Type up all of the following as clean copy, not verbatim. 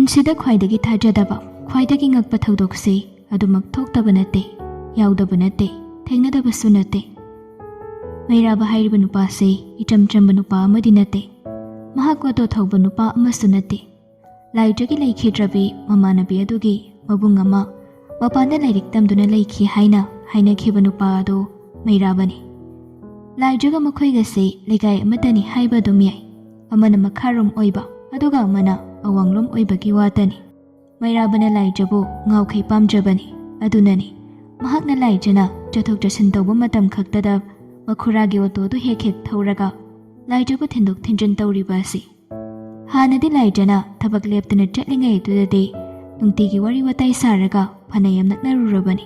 ꯄꯨꯟꯁꯤꯗ ꯈ꯭ꯋꯥꯏꯗꯒꯤ ꯊꯥꯖꯗꯕ ꯈ꯭ꯋꯥꯏꯗꯒꯤ ꯉꯛꯄ ꯊꯧꯗꯣꯛꯁꯤ ꯑꯗꯨꯃꯛ ꯊꯣꯛꯇꯕ ꯅꯠꯇꯦ, ꯌꯥꯎꯗꯕ ꯅꯠꯇꯦ, ꯊꯦꯡꯅꯗꯕꯁꯨ ꯅꯠꯇꯦ꯫ ꯃꯩꯔꯥꯕ ꯍꯥꯏꯔꯤꯕ ꯅꯨꯄꯥꯁꯤ ꯏꯆꯝ ꯆꯝꯕ ꯅꯨꯄꯥ ꯑꯃꯗꯤ ꯅꯠꯇꯦ, ꯃꯍꯥꯛ ꯑꯣꯇꯣ ꯊꯧꯕ ꯅꯨꯄꯥ ꯑꯃꯁꯨ ꯅꯠꯇꯦ꯫ ꯂꯥꯏꯖꯒꯤ ꯂꯩꯈꯤꯗ꯭ꯔꯕꯤ ꯃꯃꯥꯟꯅꯕꯤ ꯑꯗꯨꯒꯤ ꯃꯕꯨꯡ ꯑꯃ ꯃꯄꯥꯟꯗ ꯂꯥꯏꯔꯤꯛ ꯇꯝꯗꯨꯅ ꯂꯩꯈꯤ ꯍꯥꯏꯅ ꯍꯥꯏꯅꯈꯤꯕ ꯅꯨꯄꯥ ꯑꯗꯨ ꯃꯩꯔꯥꯕꯅꯤ꯫ ꯂꯥꯏꯖꯒ ꯃꯈꯣꯏꯒꯁꯤ ꯂꯩꯀꯥꯏ ꯑꯃꯠꯇꯅꯤ ꯍꯥꯏꯕ ꯑꯗꯨꯝ ꯌꯥꯏ, ꯑꯃꯅ ꯃꯈꯥꯔꯣꯝ ꯑꯣꯏꯕ ꯑꯗꯨꯒ ꯑꯃꯅ ꯑꯋꯥꯡꯂꯣꯝ ꯑꯣꯏꯕꯒꯤ ꯋꯥꯇꯅꯤ꯫ ꯃꯩꯔꯥꯕꯅ ꯂꯥꯏꯖꯕꯨ ꯉꯥꯎꯈꯩ ꯄꯥꯝꯖꯕꯅꯤ, ꯑꯗꯨꯅꯅꯤ ꯃꯍꯥꯛꯅ ꯂꯥꯏꯖꯅ ꯆꯠꯊꯣꯛ ꯆꯠꯁꯤꯟ ꯇꯧꯕ ꯃꯇꯝ ꯈꯛꯇꯗ ꯃꯈꯨꯔꯥꯒꯤ ꯑꯣꯇꯣꯗꯨ ꯍꯦꯛ ꯍꯦꯛ ꯊꯧꯔꯒ ꯂꯥꯏꯖꯕꯨ ꯊꯤꯟꯗꯣꯛ ꯊꯤꯟꯖꯤꯟ ꯇꯧꯔꯤꯕ ꯑꯁꯤ꯫ ꯍꯥꯟꯅꯗꯤ ꯂꯥꯏꯖꯅ ꯊꯕꯛ ꯂꯦꯞꯇꯨꯅ ꯆꯠꯂꯤꯉꯩ ꯑꯗꯨꯗꯗꯤ ꯅꯨꯡꯇꯤꯒꯤ ꯋꯥꯔꯤ ꯋꯥꯇꯥꯏ ꯁꯥꯔꯒ ꯐꯅ ꯌꯥꯝ ꯅꯛꯅꯔꯨꯔꯕꯅꯤ꯫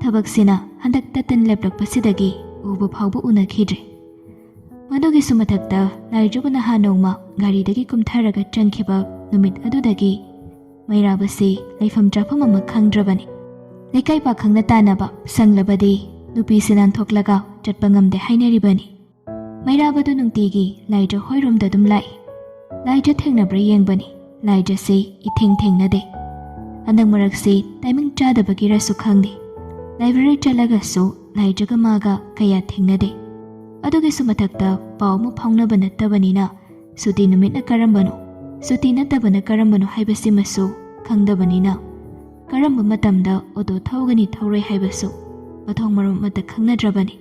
ꯊꯕꯛꯁꯤꯅ ꯍꯟꯗꯛ ꯇꯠꯇꯅ ꯂꯦꯞꯂꯛꯄꯁꯤꯗꯒꯤ ꯎꯕ ꯐꯥꯎꯕ ꯎꯅꯈꯤꯗ꯭ꯔꯦ꯫ ꯃꯗꯨꯒꯤꯁꯨ ꯃꯊꯛꯇ ꯂꯥꯏꯖꯕꯨ ꯅꯍꯥꯟ ꯅꯣꯡꯃ ꯒꯥꯔꯤꯗꯒꯤ ꯀꯨꯝꯊꯔꯒ ꯆꯪꯈꯤꯕ ꯅꯨꯃꯤꯠ ꯑꯗꯨꯗꯒꯤ ꯃꯩꯔꯥꯕꯁꯤ ꯂꯩꯐꯝ ꯆꯥꯐꯝ ꯑꯃ ꯈꯪꯗ꯭ꯔꯕꯅꯤ꯫ ꯂꯩꯀꯥꯏ ꯄꯥꯈꯪꯅ ꯇꯥꯟꯅꯕ ꯁꯪꯂꯕꯗꯤ ꯅꯨꯄꯤꯁꯤ ꯅꯥꯟꯊꯣꯛꯂꯒ ꯆꯠꯄ ꯉꯝꯗꯦ ꯍꯥꯏꯅꯔꯤꯕꯅꯤ꯫ ꯃꯩꯔꯥꯕꯗꯨ ꯅꯨꯡꯇꯤꯒꯤ ꯂꯥꯏꯖ ꯍꯣꯏꯔꯣꯝꯗ ꯑꯗꯨം ꯂꯥꯛꯏ꯫ ꯂꯥꯏꯖ ꯊꯦꯡꯅꯕ꯭ꯔꯥ ꯌꯦꯡꯕꯅꯤ, ꯂꯥꯏꯖꯁꯤ ꯏꯊꯦꯡ ꯊꯦꯡꯅꯗꯦ꯫ ꯍꯟꯗꯛ ꯃꯔꯛꯁꯤ ꯇꯥꯏꯃꯤꯡ ꯆꯥꯗꯕꯒꯤꯔꯁꯨ ꯈꯪꯗꯦ, ꯂꯥꯏꯕ꯭ꯔꯦꯔꯤ ꯆꯠꯂꯒꯁꯨ ꯂꯥꯏꯖꯒ ꯃꯥꯒ ꯀꯌꯥ ꯊꯦꯡꯅꯗꯦ꯫ ꯑꯗꯨꯒꯤꯁꯨ ꯃꯊꯛꯇ ꯄꯥꯎ ꯑꯃ ꯐꯥꯎꯅꯕ ꯅꯠꯇꯕꯅꯤꯅ ꯁꯨꯇꯤ ꯅꯨꯃꯤꯠꯅ ꯀꯔꯝꯕꯅꯣ, ꯁꯨꯇꯤ ꯅꯠꯇꯕꯅ ꯀꯔꯝꯕꯅꯣ ꯍꯥꯏꯕꯁꯤꯃꯁꯨ ꯈꯪꯗꯕꯅꯤꯅ ꯀꯔꯝꯕ ꯃꯇꯝꯗ ꯑꯣꯇꯣ ꯊꯧꯒꯅꯤ ꯊꯧꯔꯣꯏ ꯍꯥꯏꯕꯁꯨ ꯃꯊꯣꯡ ꯃꯔꯝ ꯑꯃꯠꯇ ꯈꯪꯅꯗ꯭ꯔꯕꯅꯤ꯫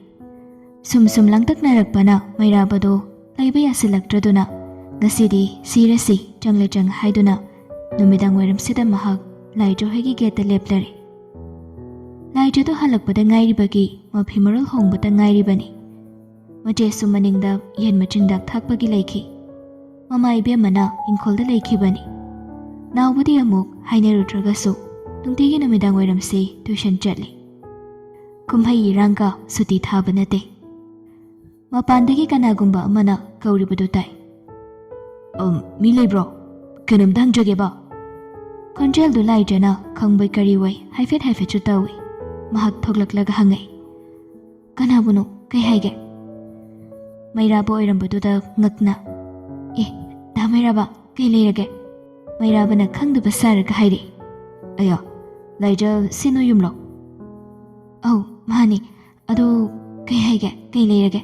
ꯁꯨꯝ ꯂꯥꯡꯇꯛꯅꯔꯛꯄꯅ ꯃꯩꯔꯥꯕꯗꯣ ꯂꯩꯕ ꯌꯥꯁꯤꯜꯂꯛꯇ꯭ꯔꯗꯨꯅ ꯉꯁꯤꯗꯤ ꯁꯤꯔꯁꯤ ꯆꯪꯂꯦ ꯆꯪ ꯍꯥꯏꯗꯨꯅ ꯅꯨꯃꯤꯗꯥꯡ ꯋꯥꯏꯔꯝꯁꯤꯗ ꯃꯍꯥꯛ ꯂꯥꯏꯖ ꯍꯣꯏꯒꯤ ꯒꯦꯠꯇ ꯂꯦꯞꯂꯔꯦ꯫ ꯂꯥꯏꯖꯗꯣ ꯍꯜꯂꯛꯄꯗ ꯉꯥꯏꯔꯤꯕꯒꯤ ꯃꯐꯤ ꯃꯔꯣꯜ ꯍꯣꯡꯕꯇ ꯉꯥꯏꯔꯤꯕꯅꯤ꯫ ꯃꯆꯦꯁꯨ ꯃꯅꯤꯡꯗ ꯌꯦꯟ ꯃꯆꯤꯟꯖꯥꯛ ꯊꯥꯛꯄꯒꯤ ꯂꯩꯈꯤ꯫ ꯃꯃꯥ ꯏꯕꯦꯝꯃꯅ ꯏꯪꯈꯣꯜꯗ ꯂꯩꯈꯤꯕꯅꯤ꯫ ꯅꯥꯎꯕꯨꯗꯤ ꯑꯃꯨꯛ ꯍꯥꯏꯅꯔꯨꯗ꯭ꯔꯒꯁꯨ ꯅꯨꯡꯇꯤꯒꯤ ꯅꯨꯃꯤꯗꯥꯡ ꯋꯥꯏꯔꯝꯁꯤ ꯇ꯭ꯌꯨꯁꯟ ꯆꯠꯂꯤ꯫ ꯀꯨꯝꯍꯩ ꯏꯔꯥꯡꯒ ꯁꯨꯇꯤ ꯊꯥꯕ ꯅꯠꯇꯦ꯫ ꯃꯄꯥꯟꯗꯒꯤ ꯀꯅꯥꯒꯨꯝꯕ ꯑꯃꯅ ꯀꯧꯔꯤꯕꯗꯨ ꯇꯥꯏ꯫ ꯃꯤ ꯂꯩꯕ꯭ꯔꯣ? ꯀꯩꯅꯣꯝꯇ ꯍꯪꯖꯒꯦꯕ꯫ ꯈꯣꯟꯖꯦꯜꯗꯨ ꯂꯥꯏꯖꯅ ꯈꯪꯕꯩ ꯀꯔꯤꯋꯩ ꯍꯥꯏꯐꯦꯠꯁꯨ ꯇꯧꯏ꯫ ꯃꯍꯥꯛ ꯊꯣꯛꯂꯛꯂꯒ ꯍꯪꯉꯛꯏ, ꯀꯅꯥꯕꯨꯅꯣ? ꯀꯩ ꯍꯥꯏꯒꯦ? ꯃꯩꯔꯥꯕ ꯑꯣꯏꯔꯝꯕꯗꯨꯗ ꯉꯛꯅ, ꯗꯥ ꯃꯩꯔꯥꯕ, ꯀꯩ ꯂꯩꯔꯒꯦ? ꯃꯩꯔꯥꯕꯅ ꯈꯪꯗꯕ ꯁꯥꯔꯒ ꯍꯥꯏꯔꯛꯏ, ꯑꯌꯥ, ꯂꯥꯏꯖ ꯁꯤ ꯅꯣꯏ ꯌꯨꯝꯂꯣ? ꯑꯧ ꯃꯥꯅꯤ, ꯑꯗꯣ ꯀꯩ ꯍꯥꯏꯒꯦ, ꯀꯩ ꯂꯩꯔꯒꯦ?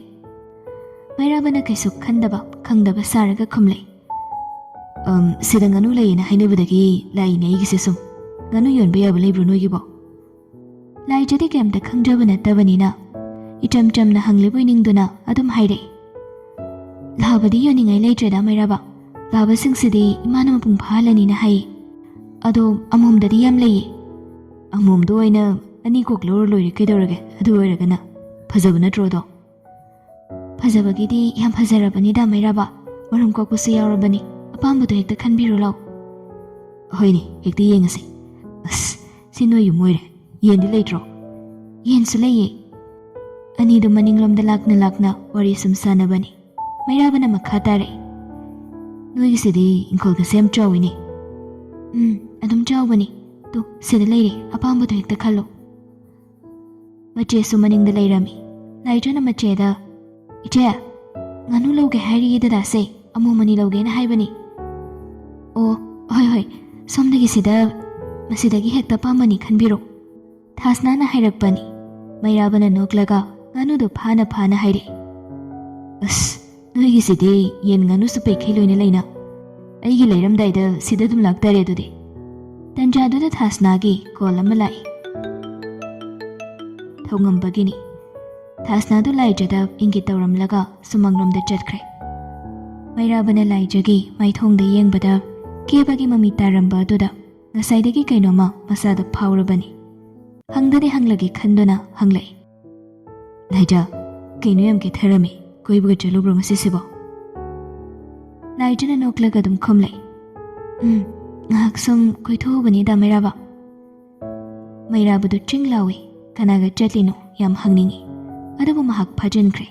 ꯃꯩꯔꯥꯕꯅ ꯀꯩꯁꯨ ꯈꯪꯗꯕ ꯁꯥꯔꯒ ꯈꯨꯝꯂꯛꯏ, ꯁꯤꯗ ꯉꯥꯅꯨ ꯂꯩꯌꯦꯅ ꯍꯥꯏꯅꯕꯗꯒꯤ ꯂꯥꯛꯏꯅꯦ ꯑꯩꯒꯤꯁꯦ ꯁꯨꯝ. ꯉꯥꯅꯨ ꯌꯣꯟꯕ ꯌꯥꯕ ꯂꯩꯕ꯭ꯔꯣ ꯅꯣꯏꯒꯤꯕꯣ? ꯂꯥꯏꯖꯗꯤ ꯀꯩꯝꯇ ꯈꯪꯖꯕ ꯅꯠꯇꯕꯅꯤꯅ ꯏꯆꯝ ꯆꯝꯅ ꯍꯪꯂꯤꯕꯣꯏ ꯅꯤꯡꯗꯨꯅ ꯑꯗꯨꯝ ꯍꯥꯏꯔꯛꯏ, ꯂꯥꯕꯗꯤ ꯌꯣꯟꯅꯤꯡꯉꯥꯏ ꯂꯩꯇ꯭ꯔꯦꯗ ꯃꯩꯔꯥꯕ. ꯂꯥꯕꯁꯤꯡꯁꯤꯗꯤ ꯏꯃꯥꯅ ꯃꯄꯨꯡ ꯐꯥꯍꯜꯂꯅꯤꯅ ꯍꯥꯏꯌꯦ. ꯑꯗꯣ ꯑꯃꯣꯝꯗꯗꯤ ꯌꯥꯝ ꯂꯩꯌꯦ. ꯑꯃꯣꯝꯗꯣ ꯑꯣꯏꯅ 2 ꯀꯣꯛ ꯂꯧꯔ ꯂꯣꯏꯔꯦ ꯀꯩꯗꯧꯔꯒꯦ? ꯑꯗꯨ ꯑꯣꯏꯔꯒꯅ ꯐꯖꯕ ꯅꯠꯇ꯭ꯔꯣꯗꯣ? ꯐꯖꯕꯒꯤꯗꯤ ꯌꯥꯝ ꯐꯖꯔꯕꯅꯤꯗ ꯃꯩꯔꯥꯕ, ꯃꯔꯨꯝ ꯀꯣꯛꯄꯁꯨ ꯌꯥꯎꯔꯕꯅꯤ. ꯑꯄꯥꯝꯕꯗꯣ ꯍꯦꯛꯇ ꯈꯟꯕꯤꯔꯣ ꯂꯥꯎ. ꯍꯣꯏꯅꯦ, ꯍꯦꯛꯇ ꯌꯦꯡꯉꯁꯤ. ꯑꯁ, ꯁꯤ ꯅꯣꯏ ꯌꯨꯝ ꯑꯣꯏꯔꯦ. ꯌꯦꯟꯗꯤ ꯂꯩꯇ꯭ꯔꯣ? ꯌꯦꯟꯁꯨ ꯂꯩꯌꯦ. ꯑꯅꯤꯗꯨ ꯃꯅꯤꯡꯂꯣꯝꯗ ꯂꯥꯛꯅ ꯋꯥꯔꯤ ꯁꯨꯝ ꯁꯥꯟꯅꯕꯅꯤ꯫ ꯃꯩꯔꯥꯕꯅ ꯃꯈꯥ ꯇꯥꯔꯛꯏ, ꯅꯣꯏꯒꯤꯁꯤꯗꯤ ꯏꯪꯈꯣꯜꯒꯁꯦ ꯌꯥꯝ ꯆꯥꯎꯏꯅꯦ. ꯑꯗꯨꯝ ꯆꯥꯎꯕꯅꯤ. ꯇꯨ ꯁꯤꯗ ꯂꯩꯔꯦ, ꯑꯄꯥꯝꯕꯗꯣ ꯍꯦꯛꯇ ꯈꯜꯂꯣ. ꯃꯆꯦꯁꯨ ꯃꯅꯤꯡꯗ ꯂꯩꯔꯝꯃꯤ꯫ ꯂꯥꯏꯖꯅ ꯃꯆꯦꯗ, ꯏꯆꯦ, ꯉꯥꯅꯨ ꯂꯧꯒꯦ ꯍꯥꯏꯔꯤꯌꯦ ꯗꯗꯥꯁꯦ, ꯑꯃꯣꯝ 2 ꯂꯧꯒꯦꯅ ꯍꯥꯏꯕꯅꯤ. ꯑꯣ ꯍꯣꯏ, ꯁꯣꯝꯗꯒꯤ ꯃꯁꯤꯗꯒꯤ ꯍꯦꯛꯇ ꯑꯄꯥꯝꯕꯅꯤ ꯈꯟꯕꯤꯔꯣ. ꯊꯥꯁꯅꯥꯅ ꯍꯥꯏꯔꯛꯄꯅꯤ꯫ ꯃꯩꯔꯥꯕꯅ ꯅꯣꯛꯂꯒ ꯉꯥꯅꯨꯗꯨ ꯐꯥꯅ ꯍꯥꯏꯔꯛꯏ, ꯑꯁ, ꯅꯣꯏꯒꯤꯁꯤꯗꯤ ꯌꯦꯟ ꯉꯥꯅꯨꯁꯨ ꯄꯩꯈꯩ ꯂꯣꯏꯅ ꯂꯩꯅ. ꯑꯩꯒꯤ ꯂꯩꯔꯝꯗꯥꯏꯗ ꯁꯤꯗ ꯑꯗꯨꯝ ꯂꯥꯛꯇꯥꯔꯦ ꯑꯗꯨꯗꯤ. ꯇꯟꯖꯥꯗꯨꯗ ꯊꯥꯁꯅꯥꯒꯤ ꯀꯣꯜ ꯑꯃ ꯂꯥꯛꯏ꯫ ꯊꯧꯉꯝꯕꯒꯤꯅꯤ꯫ ꯊꯥꯁꯅꯥꯗꯨ ꯂꯥꯏꯖꯗ ꯏꯪꯒꯤꯠ ꯇꯧꯔꯝꯂꯒ ꯁꯨꯃꯥꯡꯂꯣꯝꯗ ꯆꯠꯈ꯭ꯔꯦ꯫ ꯃꯩꯔꯥꯕꯅ ꯂꯥꯏꯖꯒꯤ ꯃꯥꯏꯊꯣꯡꯗ ꯌꯦꯡꯕꯗ ꯀꯦꯕꯒꯤ ꯃꯃꯤ ꯇꯥꯔꯝꯕ ꯑꯗꯨꯗ ꯉꯁꯥꯏꯗꯒꯤ ꯀꯩꯅꯣꯝꯃ ꯃꯁꯥꯗ ꯐꯥꯎꯔꯕꯅꯤ꯫ ꯍꯪꯗꯗꯤ ꯍꯪꯂꯒꯦ ꯈꯟꯗꯨꯅ ꯍꯪꯂꯛꯏ, ꯂꯥꯏꯖ, ꯀꯩꯅꯣ ꯌꯥꯝ ꯀꯦꯊꯔꯝꯃꯤ, ꯀꯣꯏꯕꯒ ꯆꯠꯂꯨꯕ꯭ꯔꯣ ꯉꯁꯤꯁꯤꯕꯣ? ꯂꯥꯏꯖꯅ ꯅꯣꯛꯂꯒ ꯑꯗꯨꯝ ꯈꯨꯝꯂꯛꯏ, ꯉꯥꯏꯍꯥꯛ ꯁꯨꯝ ꯀꯣꯏꯊꯣꯛꯎꯕꯅꯤꯗ ꯃꯩꯔꯥꯕ. ꯃꯩꯔꯥꯕꯗꯨ ꯆꯤꯡ ꯂꯥꯎꯏ, ꯀꯅꯥꯒ ꯆꯠꯂꯤꯅꯣ ꯌꯥꯝ ꯍꯪꯅꯤꯡꯏ. ꯑꯗꯨꯕꯨ ꯃꯍꯥꯛ ꯐꯥꯖꯤꯟꯈ꯭ꯔꯦ.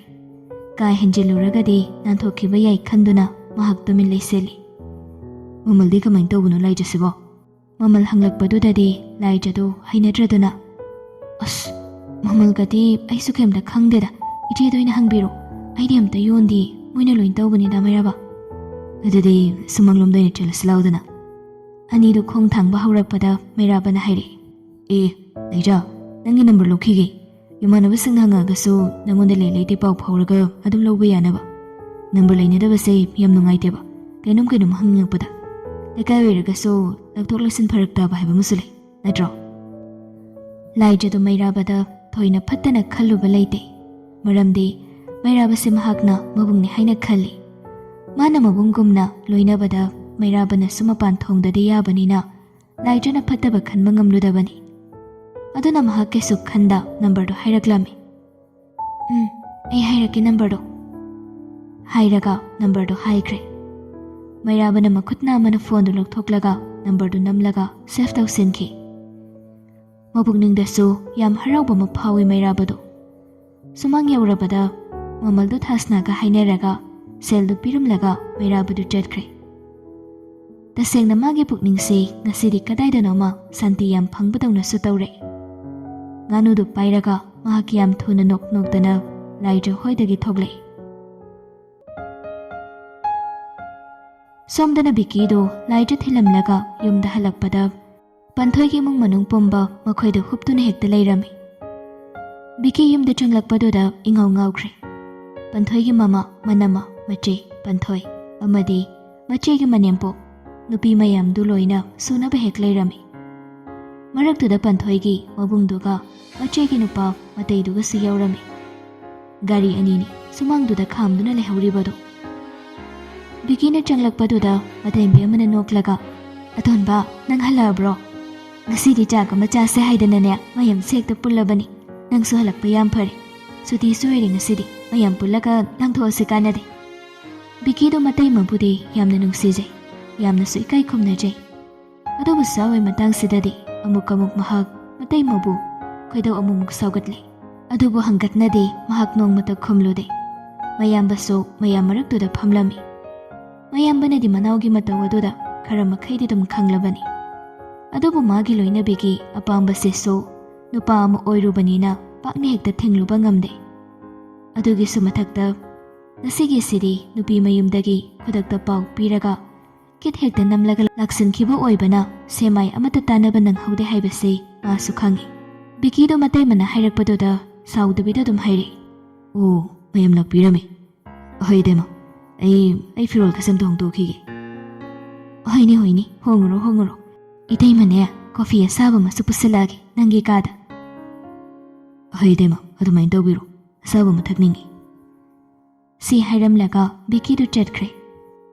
ꯀꯥ ꯍꯦꯟꯖꯤꯜꯂꯨꯔꯒꯗꯤ ꯅꯥꯟꯊꯣꯛꯈꯤꯕ ꯌꯥꯏ ꯈꯟꯗꯨꯅ ꯃꯍꯥꯛ ꯇꯨꯃꯤꯟ ꯂꯩꯁꯤꯜꯂꯤ꯫ ꯃꯃꯜꯗꯤ ꯀꯃꯥꯏꯅ ꯇꯧꯕꯅꯣ ꯂꯥꯏꯖꯁꯤꯕꯣ? ꯃꯃꯜ ꯍꯪꯂꯛꯄꯗꯨꯗꯗꯤ ꯂꯥꯏꯖꯗꯨ ꯍꯩꯅꯗ꯭ꯔꯗꯨꯅ, ꯑꯁ, ꯃꯃꯜꯒꯗꯤ ꯑꯩꯁꯨ ꯀꯩꯝꯇ ꯈꯪꯗꯦꯗ, ꯏꯆꯦꯗ ꯑꯣꯏꯅ ꯍꯪꯕꯤꯔꯣ. ꯑꯩꯗꯤ ꯑꯝꯇ ꯌꯣꯟꯗꯦ, ꯃꯣꯏꯅ ꯂꯣꯏꯅ ꯇꯧꯕꯅꯤꯗ ꯃꯩꯔꯥꯕ. ꯑꯗꯨꯗꯤ ꯁꯨꯃꯥꯡꯂꯣꯝꯗ ꯑꯣꯏꯅ ꯆꯠꯂꯁꯤ ꯂꯥꯎꯗꯅ. ꯑꯅꯤꯗꯨ ꯈꯣꯡ ꯊꯥꯡꯕ ꯍꯧꯔꯛꯄꯗ ꯃꯩꯔꯥꯕꯅ ꯍꯥꯏꯔꯛꯏ, ꯂꯩꯖꯥ, ꯅꯪꯒꯤ ꯅꯝꯕꯔ ꯂꯧꯈꯤꯒꯦ. ꯏꯃꯥꯟꯅꯕꯁꯤꯡ ꯍꯪꯉꯒꯁꯨ ꯅꯪꯉꯣꯟꯗ ꯂꯩꯇꯦ ꯄꯥꯎ ꯐꯥꯎꯔꯒ ꯑꯗꯨꯝ ꯂꯧꯕ ꯌꯥꯅꯕ. ꯅꯝꯕꯔ ꯂꯩꯅꯗꯕꯁꯦ ꯌꯥꯝ ꯅꯨꯡꯉꯥꯏꯇꯦꯕ. ꯀꯩꯅꯣꯝ ꯍꯪꯅꯤꯡꯉꯛꯄꯗ. ꯂꯩꯀꯥꯏ ꯑꯣꯏꯔꯒꯁꯨ ꯂꯧꯊꯣꯛ ꯂꯧꯁꯤꯟ ꯐꯔꯛ ꯇꯥꯕ ꯍꯥꯏꯕ ꯑꯃꯁꯨ ꯂꯩ, ꯅꯠꯇ꯭ꯔꯣ? ꯂꯥꯏꯖꯗꯨ ꯃꯩꯔꯥꯕꯗ ꯊꯣꯏꯅ ꯐꯠꯇꯅ ꯈꯜꯂꯨꯕ ꯂꯩꯇꯦ. ꯃꯔꯝꯗꯤ ꯃꯩꯔꯥꯕꯁꯦ ꯃꯍꯥꯛꯅ ꯃꯕꯨꯡꯅꯤ ꯍꯥꯏꯅ ꯈꯜꯂꯤ. ꯃꯥꯅ ꯃꯕꯨꯡꯒꯨꯝꯅ ꯂꯣꯏꯅꯕꯗ ꯃꯩꯔꯥꯕꯅꯁꯨ ꯃꯄꯥꯟ ꯊꯣꯡꯗꯗꯤ ꯌꯥꯕꯅꯤꯅ ꯂꯥꯏꯖꯅ ꯐꯠꯇꯕ ꯈꯟꯕ ꯉꯝꯂꯨꯗꯕꯅꯤ. ꯑꯗꯨꯅ ꯃꯍꯥꯛ ꯀꯩꯁꯨ ꯈꯟꯗ ꯅꯝꯕꯔꯗꯣ ꯍꯥꯏꯔꯛꯂꯝꯃꯤ. ꯑꯩ ꯍꯥꯏꯔꯛꯀꯦ ꯅꯝꯕꯔꯗꯣ. ꯍꯥꯏꯔꯒ ꯅꯝꯕꯔꯗꯣ ꯍꯥꯏꯈ꯭ꯔꯦ. ꯃꯩꯔꯥꯕꯅ ꯃꯈꯨꯠꯅ ꯑꯃꯅ ꯐꯣꯟꯗꯨ ꯂꯧꯊꯣꯛꯂꯒ ꯅꯝꯕꯔꯗꯨ ꯅꯝꯂꯒ ꯁꯦꯚ ꯇꯧꯁꯤꯟꯈꯤ. ꯃꯕꯨꯛꯅꯤꯡꯗꯁꯨ ꯌꯥꯝ ꯍꯔꯥꯎꯕ ꯑꯃ ꯐꯥꯎꯏ ꯃꯩꯔꯥꯕꯗꯣ. ꯁꯨꯃꯥꯡ ꯌꯧꯔꯕꯗ ꯃꯃꯜꯗꯨ ꯊꯥꯁꯅꯥꯒ ꯍꯥꯏꯅꯔꯒ ꯁꯦꯜꯗꯨ ꯄꯤꯔꯝꯂꯒ ꯃꯩꯔꯥꯕꯗꯨ ꯆꯠꯈ꯭ꯔꯦ. ꯇꯁꯦꯡꯅ ꯃꯥꯒꯤ ꯄꯨꯛꯅꯤꯡꯁꯤ ꯉꯁꯤꯗꯤ ꯀꯗꯥꯏꯗꯅꯣꯃ ꯁꯥꯟꯇꯤ ꯌꯥꯝ ꯐꯪꯕꯗꯧꯅꯁꯨ ꯇꯧꯔꯦ. ꯉꯥꯅꯨꯗꯨ ꯄꯥꯏꯔꯒ ꯃꯍꯥꯛ ꯌꯥꯝ ꯊꯨꯅ ꯅꯣꯛꯅꯣꯛꯇꯅ ꯂꯥꯏꯖ ꯍꯣꯏꯗꯒꯤ ꯊꯣꯛꯂꯛꯏ. ꯁꯣꯝꯗꯅ ꯕꯤꯀꯤꯗꯨ ꯂꯥꯏꯖ ꯊꯤꯜꯂꯝꯂꯒ ꯌꯨꯝꯗ ꯍꯜꯂꯛꯄꯗ ꯄꯟꯊꯣꯏꯒꯤ ꯏꯃꯨꯡ ꯃꯅꯨꯡ ꯄꯨꯝꯕ ꯃꯈꯣꯏꯗ ꯍꯨꯞꯇꯨꯅ ꯍꯦꯛꯇ ꯂꯩꯔꯝꯃꯤ. ꯕꯤꯀꯤ ꯌꯨꯝꯗ ꯆꯪꯂꯛꯄꯗꯨꯗ ꯏꯉꯥꯎ ꯉꯥꯎꯈ꯭ꯔꯦ. ꯄꯟꯊꯣꯏꯒꯤ ꯃꯃꯥ, ꯃꯅꯝꯃ, ꯃꯆꯦ, ꯄꯟꯊꯣꯏ ꯑꯃꯗꯤ ꯃꯆꯦꯒꯤ ꯃꯅꯦꯝꯄꯣꯛ ꯅꯨꯄꯤ ꯃꯌꯥꯝꯗꯨ ꯂꯣꯏꯅ ꯁꯨꯅꯕ ꯍꯦꯛ ꯂꯩꯔꯝꯃꯤ. ꯃꯔꯛꯇꯨꯗ ꯄꯟꯊꯣꯏꯒꯤ ꯃꯕꯨꯡꯗꯨꯒ ꯃꯆꯦꯒꯤ ꯅꯨꯄꯥ ꯃꯇꯩꯗꯨꯒꯁꯨ ꯌꯧꯔꯝꯃꯤ. ꯒꯥꯔꯤ ꯑꯅꯤꯅꯤ ꯁꯨꯃꯥꯡꯗꯨꯗ ꯈꯥꯝꯗꯨꯅ ꯂꯩꯍꯧꯔꯤꯕꯗꯣ. ꯕꯤꯀꯤꯅ ꯆꯪꯂꯛꯄꯗꯨꯗ ꯃꯇꯩꯕꯤ ꯑꯃꯅ ꯅꯣꯛꯂꯒ, "ꯑꯇꯣꯟꯕ, ꯅꯪ ꯍꯜꯂꯛꯑꯕ꯭ꯔꯣ? ꯉꯁꯤꯗꯤ ꯆꯥꯛ ꯑꯃ ꯆꯥꯁꯦ ꯍꯥꯏꯗꯅꯅꯦ ꯃꯌꯥꯝꯁꯦ ꯍꯦꯛꯇ ꯄꯨꯜꯂꯕꯅꯤ. ꯅꯪꯁꯨ ꯍꯜꯂꯛꯄ ꯌꯥꯝ ꯐꯔꯦ. ꯁꯨꯇꯤꯁꯨ ꯑꯣꯏꯔꯦ ꯉꯁꯤꯗꯤ. ꯃꯌꯥꯝ ꯄꯨꯜꯂꯒ ꯂꯥꯡꯊꯣꯛꯑꯁꯤ ꯀꯥꯟꯅꯗꯦ." ꯕꯤꯀꯤꯗꯣ ꯃꯇꯩꯃꯕꯨꯗꯤ ꯌꯥꯝꯅ ꯅꯨꯡꯁꯤꯖꯩ, ꯌꯥꯝꯅꯁꯨ ꯏꯀꯥꯏ ꯈꯨꯝꯅꯖꯩ. ꯑꯗꯨꯕꯨ ꯁꯥꯋꯩ ꯃꯇꯥꯡꯁꯤꯗꯗꯤ ꯑꯃꯨꯛ ꯃꯍꯥꯛ ꯃꯇꯩꯃꯕꯨ ꯈꯣꯏꯗꯧ ꯑꯃꯨꯛ ꯁꯥꯎꯒꯠꯂꯤ. ꯑꯗꯨꯕꯨ ꯍꯪꯒꯠꯅꯗꯤ ꯃꯍꯥꯛ ꯅꯣꯡꯃꯇ ꯈꯨꯝꯂꯨꯗꯦ. ꯃꯌꯥꯝꯕꯁꯨ ꯃꯌꯥꯝ ꯃꯔꯛꯇꯨꯗ ꯐꯝꯂꯝꯃꯤ. ꯃꯌꯥꯝꯕꯅꯗꯤ ꯃꯅꯥꯎꯒꯤ ꯃꯇꯧ ꯑꯗꯨꯗ ꯈꯔ ꯃꯈꯩꯗꯤ ꯑꯗꯨꯝ ꯈꯪꯂꯕꯅꯤ. ꯑꯗꯨꯕꯨ ꯃꯥꯒꯤ ꯂꯣꯏꯅꯕꯤꯒꯤ ꯑꯄꯥꯝꯕꯁꯤꯁꯨ ꯅꯨꯄꯥ ꯑꯃ ꯑꯣꯏꯔꯨꯕꯅꯤꯅ ꯄꯥꯛꯅ ꯍꯦꯛꯇ ꯊꯤꯡꯂꯨꯕ ꯉꯝꯗꯦ. ꯑꯗꯨꯒꯤꯁꯨ ꯃꯊꯛꯇ ꯉꯁꯤꯒꯤꯁꯤꯗꯤ ꯅꯨꯄꯤ ꯃꯌꯨꯝꯗꯒꯤ ꯈꯨꯗꯛꯇ ꯄꯥꯎ ꯄꯤꯔꯒ ꯀꯤꯠ ꯍꯦꯛꯇ ꯅꯝꯂꯒ ꯂꯥꯛꯁꯤꯟꯈꯤꯕ ꯑꯣꯏꯕꯅ ꯁꯦꯃꯥꯏ ꯑꯃꯠꯇ ꯇꯥꯟꯅꯕ ꯅꯪꯍꯧꯗꯦ ꯍꯥꯏꯕꯁꯤ ꯃꯥꯁꯨ ꯈꯪꯉꯤ. ꯕꯤꯀꯤꯗꯣ ꯃꯇꯩꯃꯅ ꯍꯥꯏꯔꯛꯄꯗꯨꯗ ꯁꯥꯎꯗꯕꯤꯗ ꯑꯗꯨꯝ ꯍꯥꯏꯔꯛꯏ. "ꯑꯣ, ꯃꯌꯥꯝ ꯂꯥꯛꯄꯤꯔꯝꯃꯤ. ꯍꯣꯏ ꯏꯇꯩꯃ, ꯑꯩ ꯐꯤꯔꯣꯜ ꯈꯁꯝ ꯍꯣꯡꯗꯣꯛꯈꯤꯒꯦ." ꯍꯣꯏꯅꯤ, ꯍꯣꯡꯉꯨꯔꯣ. ꯏꯇꯩꯃꯅꯦ, ꯀꯣꯐꯤ ꯑꯁꯥꯕ ꯑꯃꯁꯨ ꯄꯨꯁꯤꯜꯂꯛꯑꯒꯦ ꯅꯪꯒꯤ ꯀꯥꯗ. ꯍꯣꯏ ꯏꯇꯩꯃ, ꯑꯗꯨꯃꯥꯏꯅ ꯇꯧꯕꯤꯔꯣ. ꯑꯁꯥꯕ ꯑꯃ ꯊꯛꯅꯤꯡꯉꯤ." ꯁꯤ ꯍꯥꯏꯔꯝꯂꯒ ꯕꯤꯀꯤꯗꯨ ꯆꯠꯈ꯭ꯔꯦ.